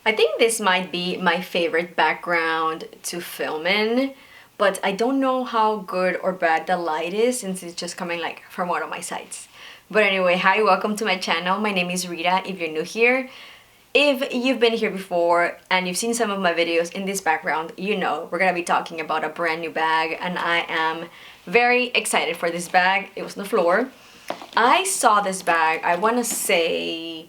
I think this might be my favorite background to film in, but I don't know how good or bad the light is since it's just coming like from one of my sides. But anyway, hi, welcome to my channel. My name is Rita if you're new here. If you've been here before and you've seen some of my videos in this background, you know we're gonna be talking about a brand new bag, and I am very excited for this bag. It was on the floor. I saw this bag, I wanna say,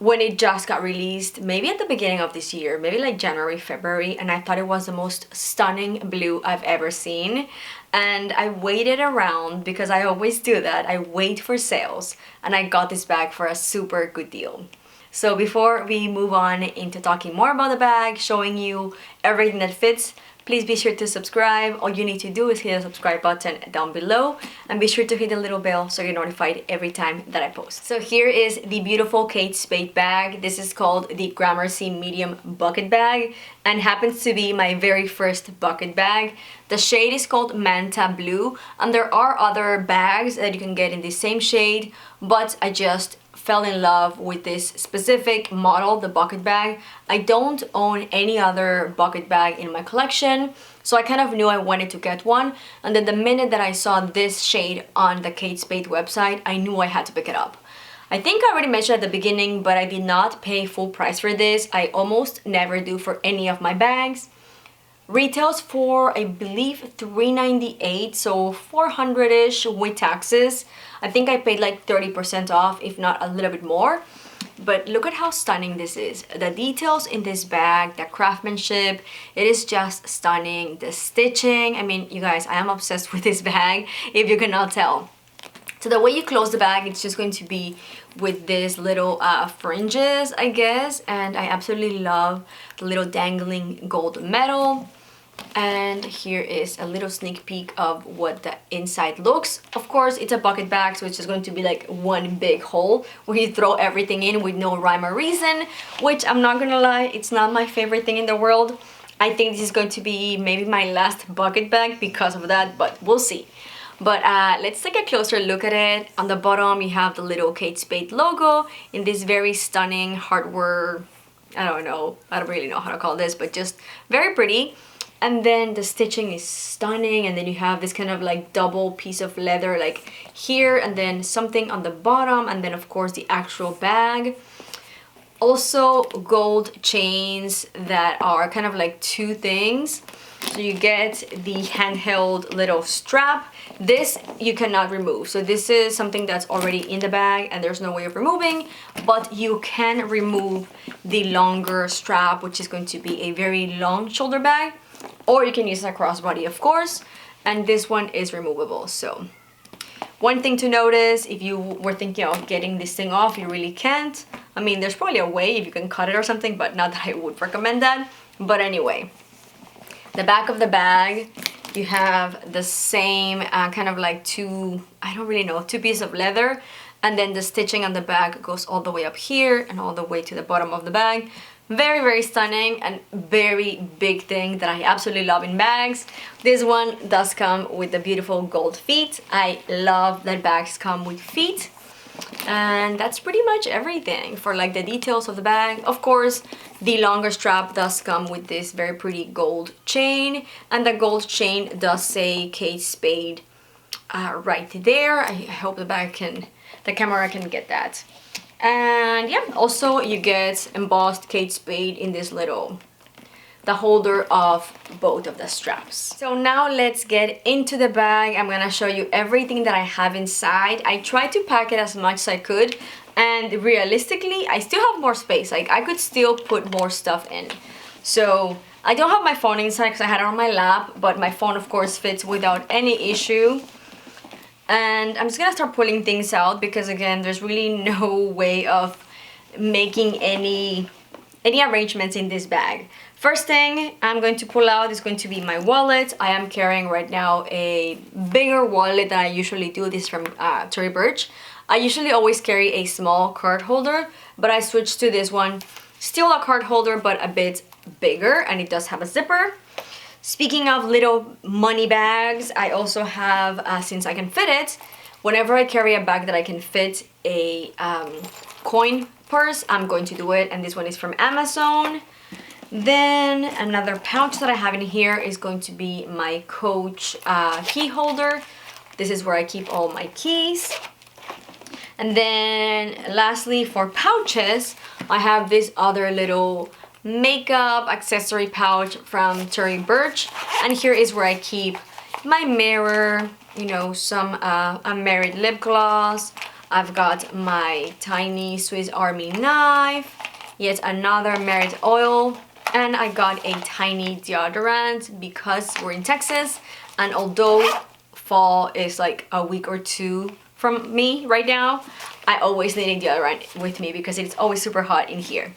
when it just got released, maybe at the beginning of this year, maybe like January, February, and I thought it was the most stunning blue I've ever seen. And I waited around because I always do that. I wait for sales, and I got this bag for a super good deal. So before we move on into talking more about the bag, showing you everything that fits, please be sure to subscribe. All you need to do is hit the subscribe button down below and be sure to hit the little bell so you're notified every time that I post. So here is the beautiful Kate Spade bag. This is called the Gramercy Medium Bucket Bag and happens to be my very first bucket bag. The shade is called Manta Blue, and there are other bags that you can get in the same shade, but I just fell in love with this specific model, the bucket bag. I don't own any other bucket bag in my collection, so I kind of knew I wanted to get one, and then the minute that I saw this shade on the Kate Spade website, I knew I had to pick it up. I think I already mentioned at the beginning, but I did not pay full price for this. I almost never do for any of my bags. Retails for, I believe, $3.98, so $400-ish with taxes. I think I paid like 30% off, if not a little bit more. But look at how stunning this is. The details in this bag, the craftsmanship, it is just stunning. The stitching, I mean, you guys, I am obsessed with this bag, if you cannot tell. So the way you close the bag, it's just going to be with this little fringes, I guess. And I absolutely love the little dangling gold metal. And here is a little sneak peek of what the inside looks. Of course, it's a bucket bag, so it's just going to be like one big hole where you throw everything in with no rhyme or reason, which I'm not gonna lie, it's not my favorite thing in the world. I think this is going to be maybe my last bucket bag because of that, but we'll see. But let's take a closer look at it. On the bottom, you have the little Kate Spade logo in this very stunning hardware, I don't really know how to call this, but just very pretty. And then the stitching is stunning, and then you have this kind of like double piece of leather like here, and then something on the bottom, and then of course the actual bag. Also gold chains that are kind of like two things. So you get the handheld little strap. This you cannot remove. So this is something that's already in the bag and there's no way of removing, but you can remove the longer strap, which is going to be a very long shoulder bag. Or you can use a crossbody, of course, and this one is removable. So one thing to notice, if you were thinking of getting this thing off, you really can't. I mean, there's probably a way if you can cut it or something, but not that I would recommend that. But anyway, the back of the bag, you have the same kind of like two pieces of leather, and then the stitching on the back goes all the way up here and all the way to the bottom of the bag. Very, very stunning and very big thing that I absolutely love in bags. This one does come with the beautiful gold feet. I love that bags come with feet. And that's pretty much everything for like the details of the bag. Of course, the longer strap does come with this very pretty gold chain. And the gold chain does say Kate Spade right there. I hope the camera can get that. And yeah, also you get embossed Kate Spade in this the holder of both of the straps. So now let's get into the bag. I'm gonna show you everything that I have inside. I tried to pack it as much as I could, and realistically, I still have more space. Like, I could still put more stuff in. So I don't have my phone inside because I had it on my lap, but my phone of course fits without any issue. And I'm just gonna start pulling things out because again, there's really no way of making any arrangements in this bag. First thing I'm going to pull out is going to be my wallet. I am carrying right now a bigger wallet than I usually do. This is from Tory Burch. I usually always carry a small card holder, but I switched to this one. Still a card holder, but a bit bigger, and it does have a zipper. Speaking of little money bags, I also have, since I can fit it, whenever I carry a bag that I can fit a coin purse, I'm going to do it, and this one is from Amazon. Then another pouch that I have in here is going to be my Coach key holder. This is where I keep all my keys. And then lastly, for pouches, I have this other little makeup accessory pouch from Tory Burch, and here is where I keep my mirror, you know, some unmarried lip gloss. I've got my tiny Swiss Army knife, yet another merit oil, and I got a tiny deodorant because we're in Texas, and although fall is like a week or two from me right now, I always need a deodorant with me because it's always super hot in here.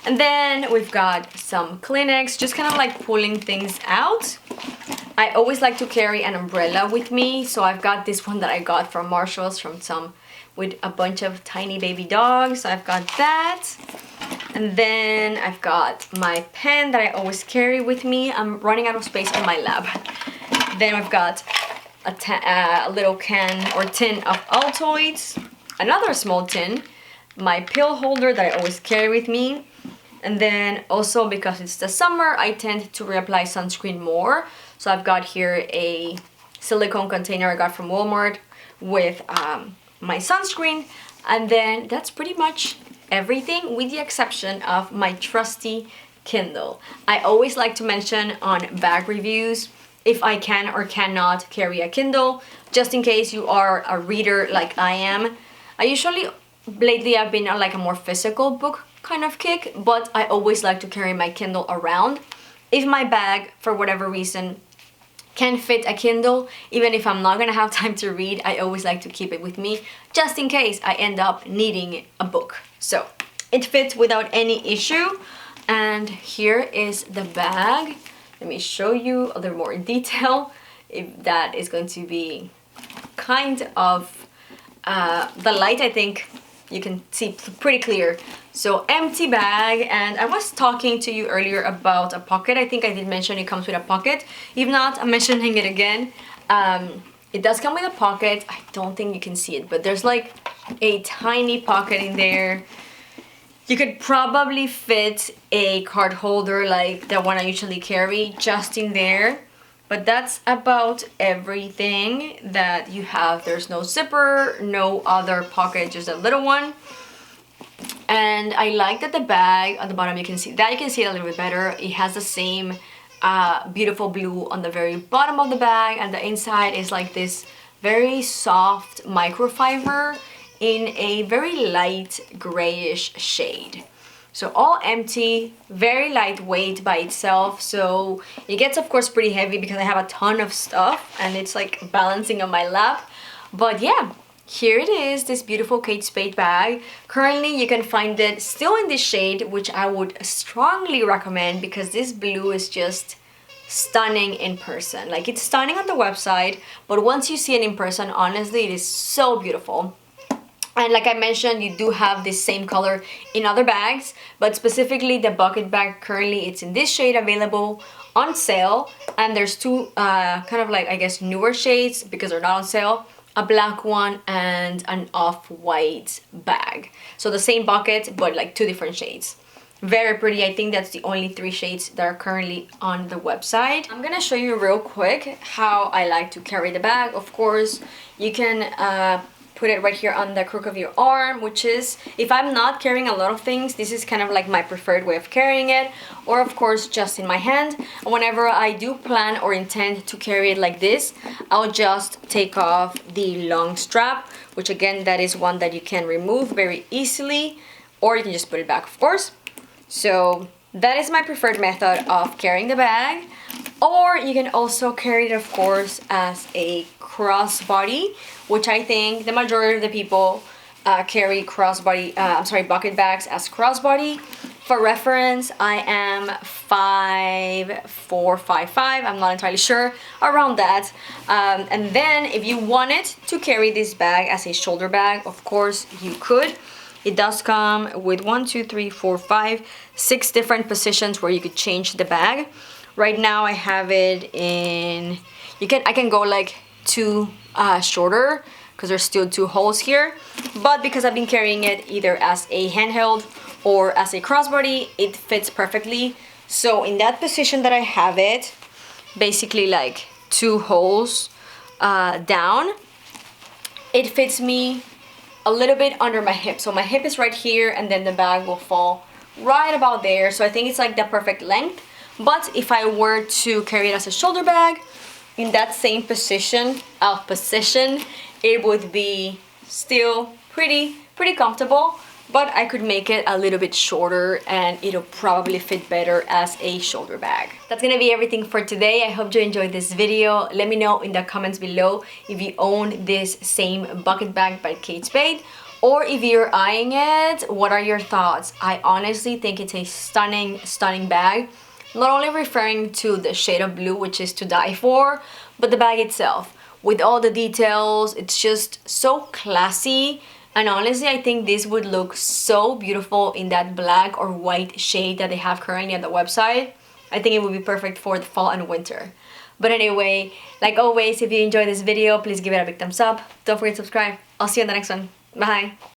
And then we've got some Kleenex, just kind of like pulling things out. I always like to carry an umbrella with me, so I've got this one that I got from Marshall's from some with a bunch of tiny baby dogs. So I've got that. And then I've got my pen that I always carry with me. I'm running out of space in my lab. Then I've got a little can or tin of Altoids, another small tin, my pill holder that I always carry with me, and then also because it's the summer, I tend to reapply sunscreen more. So I've got here a silicone container I got from Walmart with my sunscreen, and then that's pretty much everything with the exception of my trusty Kindle. I always like to mention on bag reviews if I can or cannot carry a Kindle, just in case you are a reader like I am. I usually, lately I've been on like a more physical book kind of kick, but I always like to carry my Kindle around. If my bag, for whatever reason, can fit a Kindle, even if I'm not gonna have time to read, I always like to keep it with me, just in case I end up needing a book. So it fits without any issue. And here is the bag. Let me show you a little more in detail. If that is going to be kind of the light, I think you can see pretty clear. So empty bag, and I was talking to you earlier about a pocket. I think I did mention it comes with a pocket. If not, I'm mentioning it again. It does come with a pocket. I don't think you can see it, but there's like a tiny pocket in there. You could probably fit a card holder like the one I usually carry just in there. But that's about everything that you have. There's no zipper, no other pocket, just a little one. And I like that the bag at the bottom, you can see that, you can see it a little bit better. It has the same beautiful blue on the very bottom of the bag, and the inside is like this very soft microfiber in a very light grayish shade. So all empty, very lightweight by itself. So it gets of course pretty heavy because I have a ton of stuff and it's like balancing on my lap. But yeah, here it is, this beautiful Kate Spade bag. Currently you can find it still in this shade, which I would strongly recommend because this blue is just stunning in person. Like, it's stunning on the website, but once you see it in person, honestly, it is so beautiful. And like I mentioned, you do have this same color in other bags, but specifically the bucket bag, currently it's in this shade available on sale. And there's two kind of like, I guess, newer shades because they're not on sale. A black one and an off-white bag. So the same bucket, but like two different shades. Very pretty. I think that's the only 3 shades that are currently on the website. I'm gonna show you real quick how I like to carry the bag. Of course, you can put it right here on the crook of your arm, which is, if I'm not carrying a lot of things, this is kind of like my preferred way of carrying it, or of course just in my hand. And whenever I do plan or intend to carry it like this, I'll just take off the long strap, which again, that is one that you can remove very easily, or you can just put it back, of course. So that is my preferred method of carrying the bag. Or you can also carry it, of course, as a crossbody, which I think the majority of the people carry bucket bags as crossbody. For reference, I am 5'4", 5'5", I'm not entirely sure, around that. And then if you wanted to carry this bag as a shoulder bag, of course you could. It does come with 1, 2, 3, 4, 5, 6 different positions where you could change the bag. Right now I have it in, I can go like 2 shorter because there's still 2 holes here. But because I've been carrying it either as a handheld or as a crossbody, it fits perfectly. So in that position that I have it, basically like 2 holes down, it fits me a little bit under my hip. So my hip is right here, and then the bag will fall right about there. So I think it's like the perfect length. But if I were to carry it as a shoulder bag in that same position, it would be still pretty comfortable, but I could make it a little bit shorter and it'll probably fit better as a shoulder bag. That's gonna be everything for today. I hope you enjoyed this video. Let me know in the comments below if you own this same bucket bag by Kate Spade, or if you're eyeing it, what are your thoughts? I honestly think it's a stunning bag. Not only referring to the shade of blue, which is to die for, but the bag itself. With all the details, it's just so classy. And honestly, I think this would look so beautiful in that black or white shade that they have currently on the website. I think it would be perfect for the fall and winter. But anyway, like always, if you enjoyed this video, please give it a big thumbs up. Don't forget to subscribe. I'll see you in the next one. Bye!